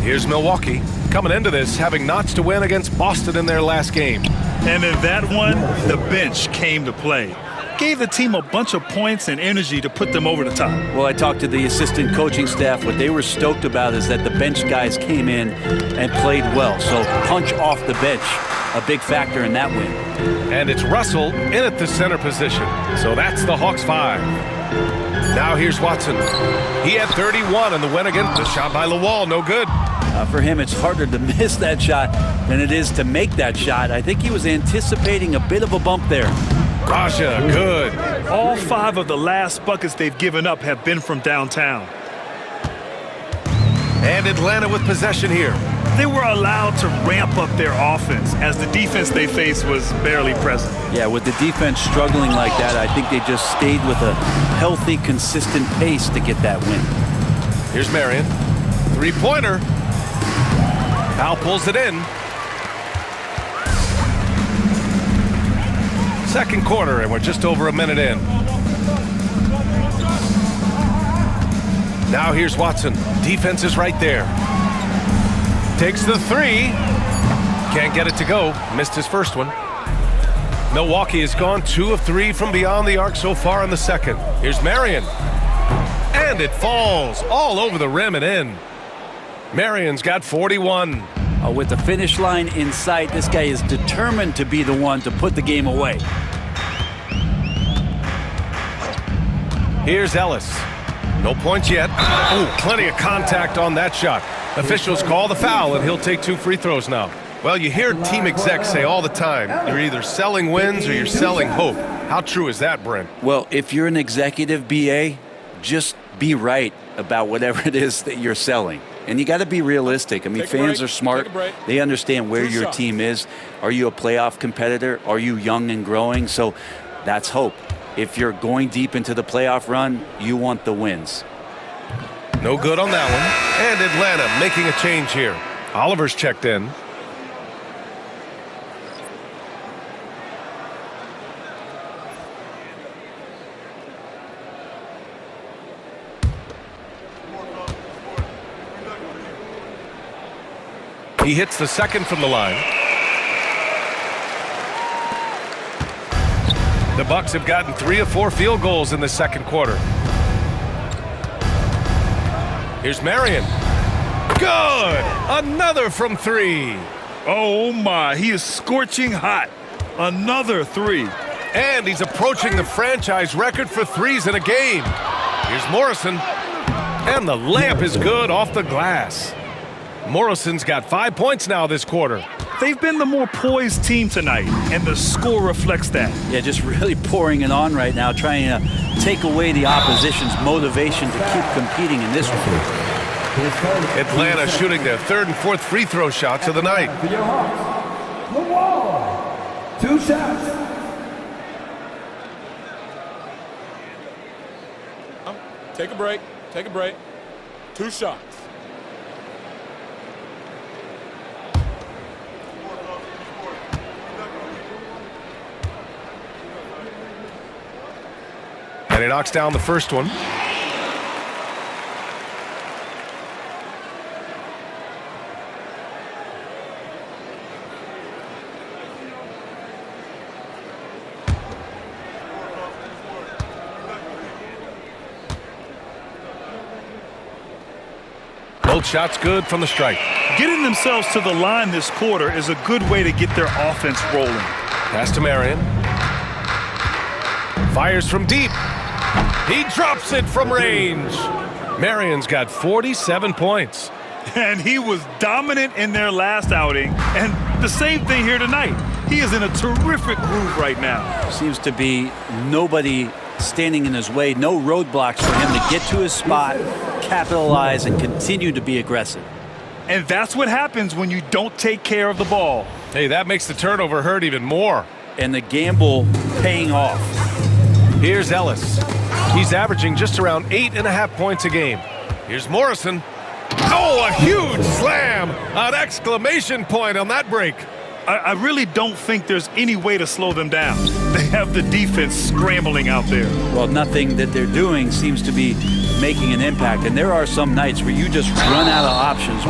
Here's Milwaukee coming into this, having notched a win against Boston in their last game. And in that one, the bench came to play. Gave the team a bunch of points and energy to put them over the top. Well, I talked to the assistant coaching staff. What they were stoked about is that the bench guys came in and played well. So punch off the bench, a big factor in that win. And it's Russell in at the center position. So that's the Hawks 5. Now here's Watson. He had 31 in the win against the shot by Lawal. No good. For him, it's harder to miss that shot than it is to make that shot. I think he was anticipating a bit of a bump there. Raja, good. All 5 of the last buckets they've given up have been from downtown. And Atlanta with possession here. They were allowed to ramp up their offense as the defense they faced was barely present. Yeah, with the defense struggling like that, I think they just stayed with a healthy, consistent pace to get that win. Here's Marion. Three-pointer. Powell pulls it in. Second quarter, and we're just over a minute in. Now here's Watson. Defense is right there. Takes the three. Can't get it to go. Missed his first one. Milwaukee has gone 2 of 3 from beyond the arc so far in the second. Here's Marion. And it falls all over the rim and in. Marion's got 41. With the finish line in sight, this guy is determined to be the one to put the game away. Here's Ellis. No points yet. Oh, plenty of contact on that shot. Officials call the foul, and he'll take 2 free throws now. Well, you hear team execs say all the time, you're either selling wins or you're selling hope. How true is that, Brent? Well, if you're an executive BA, just be right about whatever it is that you're selling. And you got to be realistic. I mean, fans are smart. They understand where your team is. Are you a playoff competitor? Are you young and growing? So that's hope. If you're going deep into the playoff run, you want the wins. No good on that one. And Atlanta making a change here. Oliver's checked in. He hits the second from the line. The Bucks have gotten 3 of 4 field goals in the second quarter. Here's Marion. Good! Another from 3. Oh my, he is scorching hot. Another 3. And he's approaching the franchise record for threes in a game. Here's Morrison. And the layup is good off the glass. Morrison's got 5 points now this quarter. They've been the more poised team tonight, and the score reflects that. Yeah, just really pouring it on right now, trying to take away the opposition's motivation to keep competing in this one. Atlanta shooting their 3rd and 4th free throw shots of the night. 2 shots. Take a break. Take a break. 2 shots. And he knocks down the first one. Both shots good from the strike. Getting themselves to the line this quarter is a good way to get their offense rolling. Pass to Marion. Fires from deep. He drops it from range. Marion's got 47 points. And he was dominant in their last outing. And the same thing here tonight. He is in a terrific groove right now. Seems to be nobody standing in his way. No roadblocks for him to get to his spot, capitalize, and continue to be aggressive. And that's what happens when you don't take care of the ball. Hey, that makes the turnover hurt even more. And the gamble paying off. Here's Ellis. He's averaging just around 8.5 points a game. Here's Morrison. Oh, a huge slam! An exclamation point on that break. I really don't think there's any way to slow them down. They have the defense scrambling out there. Well, nothing that they're doing seems to be making an impact. And there are some nights where you just run out of options.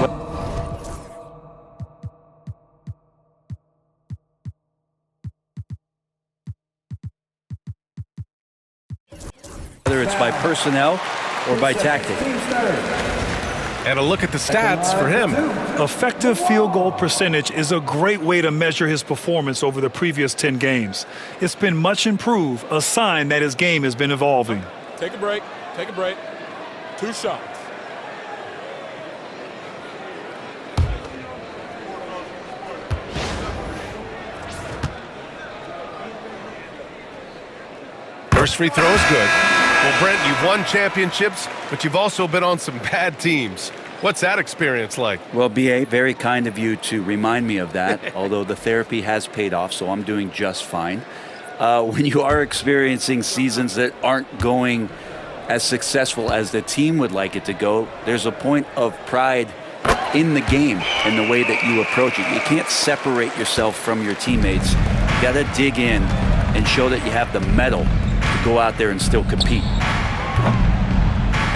by personnel or by tactic. And a look at the stats for him. Effective field goal percentage is a great way to measure his performance over the previous 10 games. It's been much improved, a sign that his game has been evolving. Take a break. Take a break. 2 shots. First free throw is good. Well, Brent, you've won championships, but you've also been on some bad teams. What's that experience like? Well, B.A., very kind of you to remind me of that, although the therapy has paid off, so I'm doing just fine. When you are experiencing seasons that aren't going as successful as the team would like it to go, there's a point of pride in the game and the way that you approach it. You can't separate yourself from your teammates. You got to dig in and show that you have the mettle to go out there and still compete.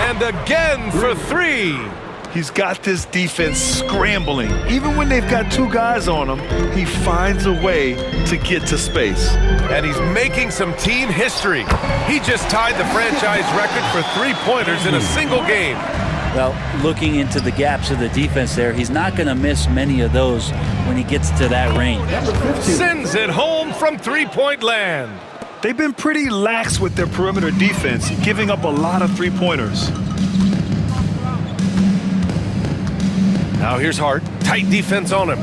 And again for 3. He's got this defense scrambling. Even when they've got 2 guys on him, he finds a way to get to space. And he's making some team history. He just tied the franchise record for 3-pointers in a single game. Well, looking into the gaps of the defense there, he's not going to miss many of those when he gets to that range. Sends it home from 3-point land. They've been pretty lax with their perimeter defense, giving up a lot of 3-pointers. Now here's Hart. Tight defense on him.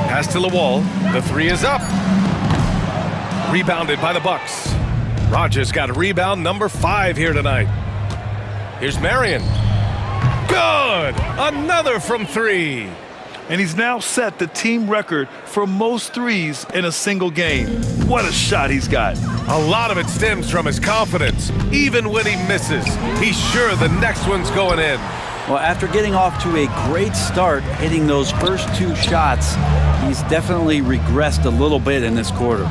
Pass to Lawal. The 3 is up. Rebounded by the Bucks. Rogers got a rebound number 5 here tonight. Here's Marion. Good! Another from 3. And he's now set the team record for most threes in a single game. What a shot he's got. A lot of it stems from his confidence. Even when he misses, he's sure the next one's going in. Well, after getting off to a great start, hitting those first 2 shots, he's definitely regressed a little bit in this quarter.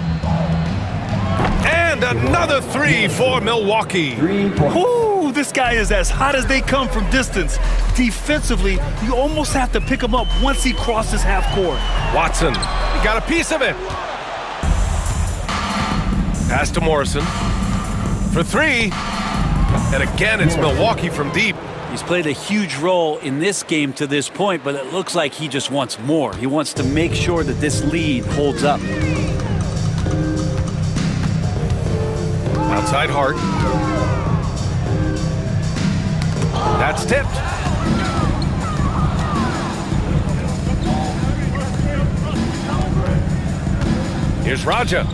And another 3 for Milwaukee. 3 points. Ooh, this guy is as hot as they come from distance. Defensively, you almost have to pick him up once he crosses half court. Watson, he got a piece of it. Pass to Morrison for 3. And again, it's Milwaukee from deep. He's played a huge role in this game to this point, but it looks like he just wants more. He wants to make sure that this lead holds up. Outside Hart. That's tipped. Here's Raja.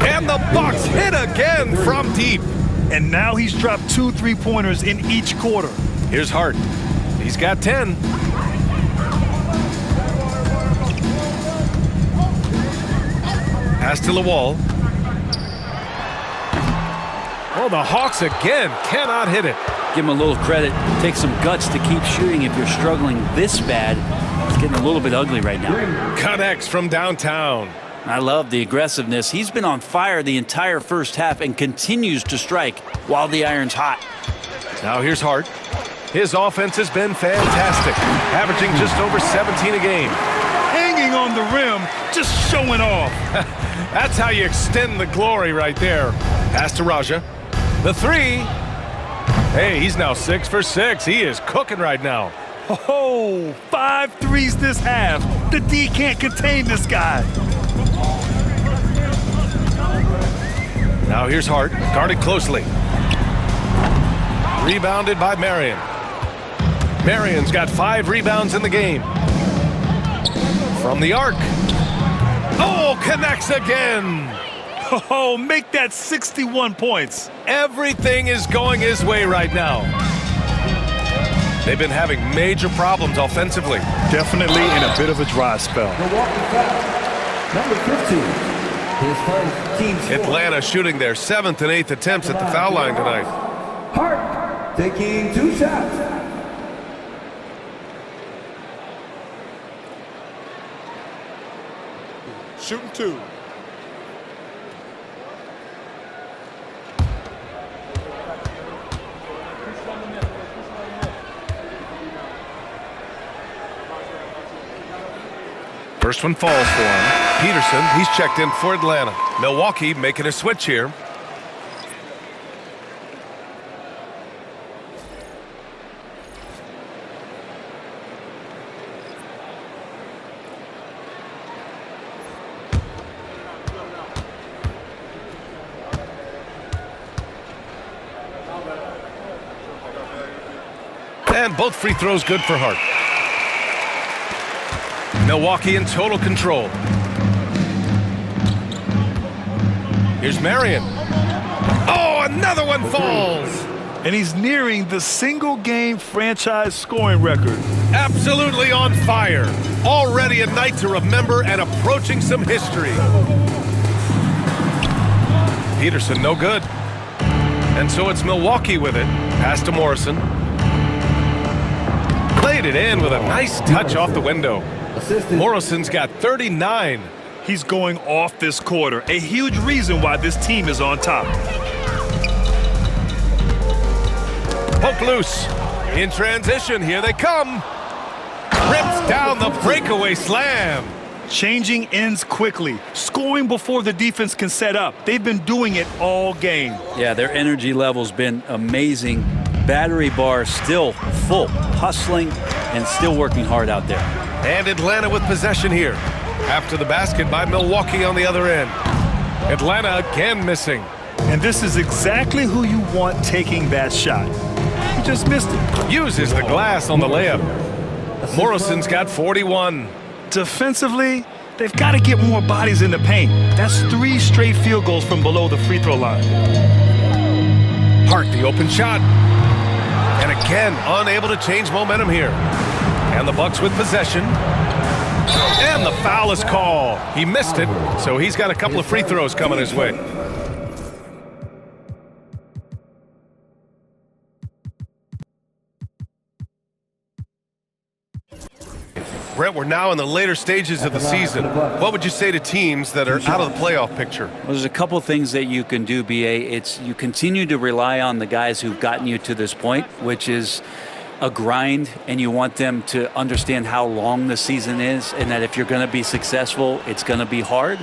And the Bucks hit again from deep. And now he's dropped 2 3-pointers in each quarter. Here's Hart. He's got 10. Pass to Lawal. Oh, the Hawks again cannot hit it. Give him a little credit. Take some guts to keep shooting if you're struggling this bad. It's getting a little bit ugly right now. Connects from downtown. I love the aggressiveness. He's been on fire the entire first half and continues to strike while the iron's hot. Now here's Hart. His offense has been fantastic, averaging just over 17 a game. Hanging on the rim, just showing off. That's how you extend the glory right there. Pass to Raja. The 3. Hey, he's now 6 for 6. He is cooking right now. Oh, 5 threes this half. The D can't contain this guy. Now here's Hart, guarded closely. Rebounded by Marion. Marion's got 5 rebounds in the game. From the arc. Oh, connects again. Oh, make that 61 points. Everything is going his way right now. They've been having major problems offensively. Definitely in a bit of a dry spell. Milwaukee foul. Number 15. His first team score. Atlanta shooting their 7th and 8th attempts at the foul line tonight. Hart taking 2 shots. Shooting 2. First one falls for him. Peterson, he's checked in for Atlanta. Milwaukee making a switch here. And both free throws good for Hart. Milwaukee in total control. Here's Marion. Oh, another one falls. And he's nearing the single-game franchise scoring record. Absolutely on fire. Already a night to remember and approaching some history. Peterson, no good. And so it's Milwaukee with it. Pass to Morrison. Played it in with a nice touch off the window. Morrison's got 39. He's going off this quarter, a huge reason why this team is on top. Poke loose. In transition, here they come. Rips down the breakaway slam. Changing ends quickly, scoring before the defense can set up. They've been doing it all game. Yeah, their energy level's been amazing. Battery bar still full, hustling and still working hard out there. And Atlanta with possession here. After the basket by Milwaukee on the other end. Atlanta again missing. And this is exactly who you want taking that shot. He just missed it. Uses the glass on the layup. Morrison's got 41. Defensively, they've got to get more bodies in the paint. That's 3 straight field goals from below the free throw line. Hart, the open shot. And again, unable to change momentum here. And the Bucks with possession. And the foul is called. He missed it, so he's got a couple of free throws coming his way. Brett, we're now in the later stages of the season. What would you say to teams that are out of the playoff picture? Well, there's a couple things that you can do, BA. It's you continue to rely on the guys who've gotten you to this point, which is a grind, and you want them to understand how long the season is and that if you're going to be successful, it's going to be hard.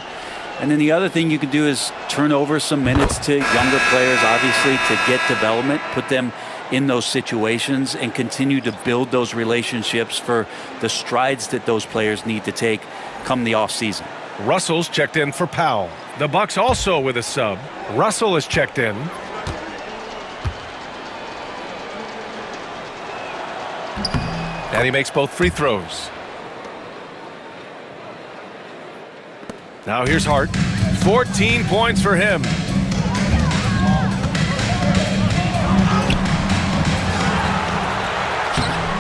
And then the other thing you can do is turn over some minutes to younger players, obviously, to get development, put them in those situations and continue to build those relationships for the strides that those players need to take come the offseason. Russell's checked in for Powell. The Bucks also with a sub. Russell is checked in. And he makes both free throws. Now here's Hart. 14 points for him.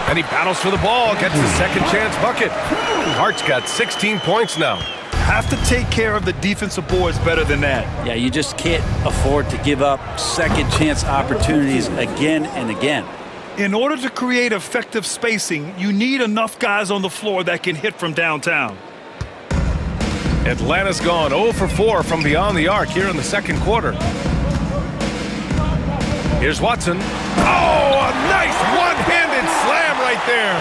And he battles for the ball, gets the second chance bucket. Hart's got 16 points now. Have to take care of the defensive boards better than that. Yeah, you just can't afford to give up second chance opportunities again and again. In order to create effective spacing, you need enough guys on the floor that can hit from downtown. Atlanta's gone 0 for 4 from beyond the arc here in the second quarter. Here's Watson. Oh, a nice one-handed slam right there.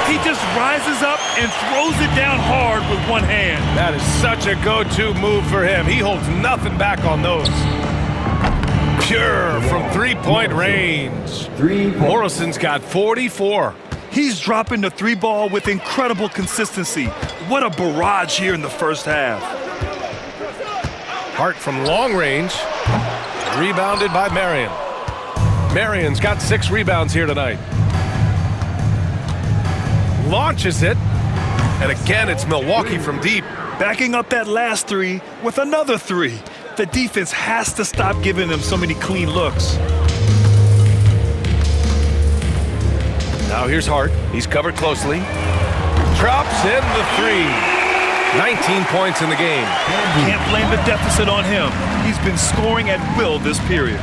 He just rises up and throws it down hard with one hand. That is such a go-to move for him. He holds nothing back on those. Pure from three-point range. Morrison's got 44. He's dropping the 3 ball with incredible consistency. What a barrage here in the first half. Hart from long range. Rebounded by Marion. Marion's got 6 rebounds here tonight. Launches it. And again, it's Milwaukee from deep. Backing up that last 3 with another 3. The defense has to stop giving them so many clean looks. Now here's Hart. He's covered closely. Drops in the 3. 19 points in the game. Can't blame the deficit on him. He's been scoring at will this period.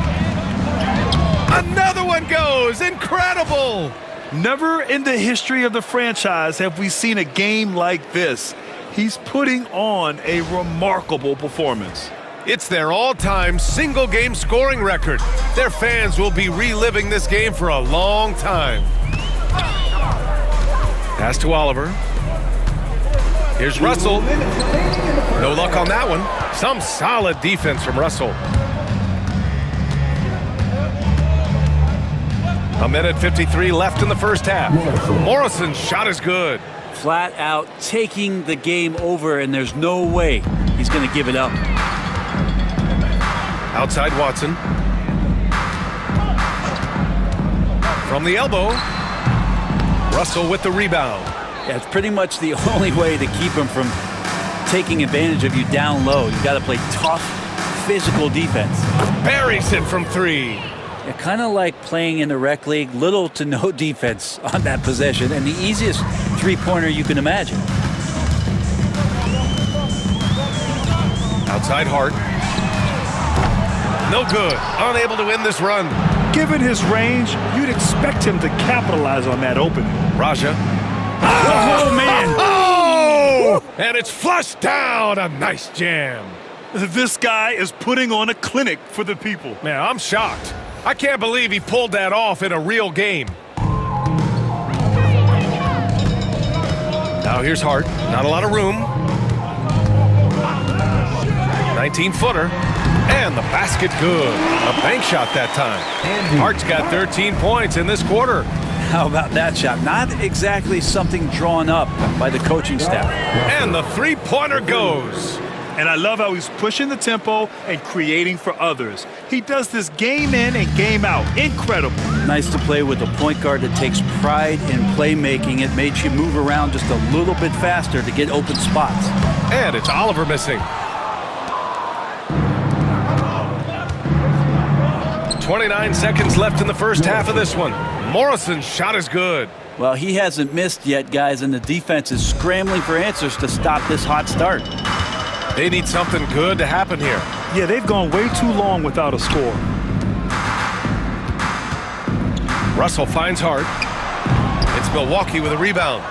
Another one goes. Incredible. Never in the history of the franchise have we seen a game like this. He's putting on a remarkable performance. It's their all-time single-game scoring record. Their fans will be reliving this game for a long time. Pass to Oliver. Here's Russell. No luck on that one. Some solid defense from Russell. A minute 53 left in the first half. Morrison's shot is good. Flat out taking the game over, and there's no way he's going to give it up. Outside Watson. From the elbow. Russell with the rebound. Yeah, it's pretty much the only way to keep him from taking advantage of you down low. You got to play tough, physical defense. Buries it from three. Yeah, kind of like playing in the rec league, little to no defense on that possession, and the easiest three-pointer you can imagine. Outside Hart. No good. Unable to win this run. Given his range, you'd expect him to capitalize on that opening. Raja. Oh, man. Oh! And it's flushed down. A nice jam. This guy is putting on a clinic for the people. Man, I'm shocked. I can't believe he pulled that off in a real game. Now here's Hart. Not a lot of room. 19-footer. And the basket good. A bank shot that time. Hart's got 13 points in this quarter. How about that shot? Not exactly something drawn up by the coaching staff. And the three-pointer goes. And I love how he's pushing the tempo and creating for others. He does this game in and game out. Incredible. Nice to play with a point guard that takes pride in playmaking. It made you move around just a little bit faster to get open spots. And it's Oliver missing. 29 seconds left in the first half of this one. Morrison's shot is good. Well, he hasn't missed yet, guys, and the defense is scrambling for answers to stop this hot start. They need something good to happen here. Yeah, they've gone way too long without a score. Russell finds Hart. It's Milwaukee with a rebound.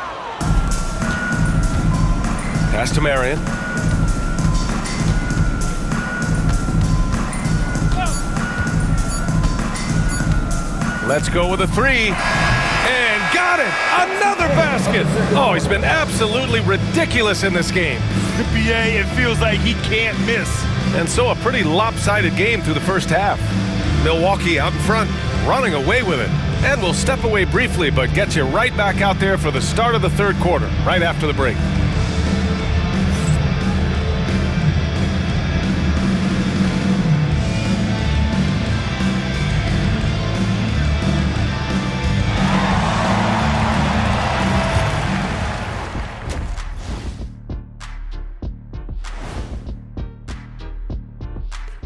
Pass to Marion. Let's go with a three. And got it! Another basket! Oh, he's been absolutely ridiculous in this game. The BA, it feels like he can't miss. And so a pretty lopsided game through the first half. Milwaukee out in front, running away with it. And we'll step away briefly, but get you right back out there for the start of the third quarter, right after the break.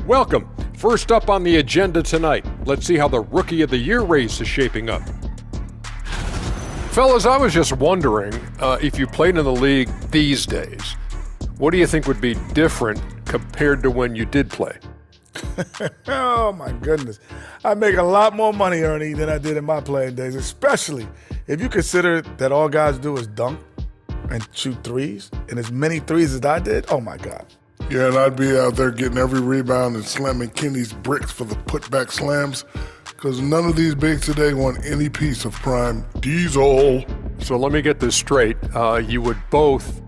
Welcome. First up on the agenda tonight, let's see how the Rookie of the Year race is shaping up. Fellas, I was just wondering if you played in the league these days, what do you think would be different compared to when you did play? Oh, my goodness. I make a lot more money, Ernie, than I did in my playing days, especially if you consider that all guys do is dunk and shoot threes, and as many threes as I did, oh, my God. Yeah, and I'd be out there getting every rebound and slamming Kenny's bricks for the putback slams, because none of these bigs today want any piece of prime Diesel. So let me get this straight. You would both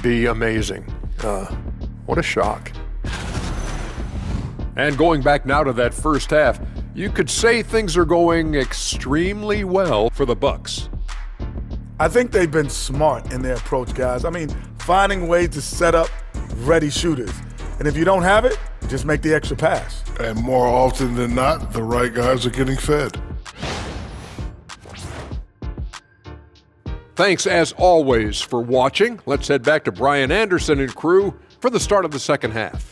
be amazing. What a shock. And going back now to that first half, you could say things are going extremely well for the Bucks. I think they've been smart in their approach, guys. I mean, finding ways to set up ready shooters. And if you don't have it, just make the extra pass. And more often than not, the right guys are getting fed. Thanks as always for watching. Let's head back to Brian Anderson and crew for the start of the second half.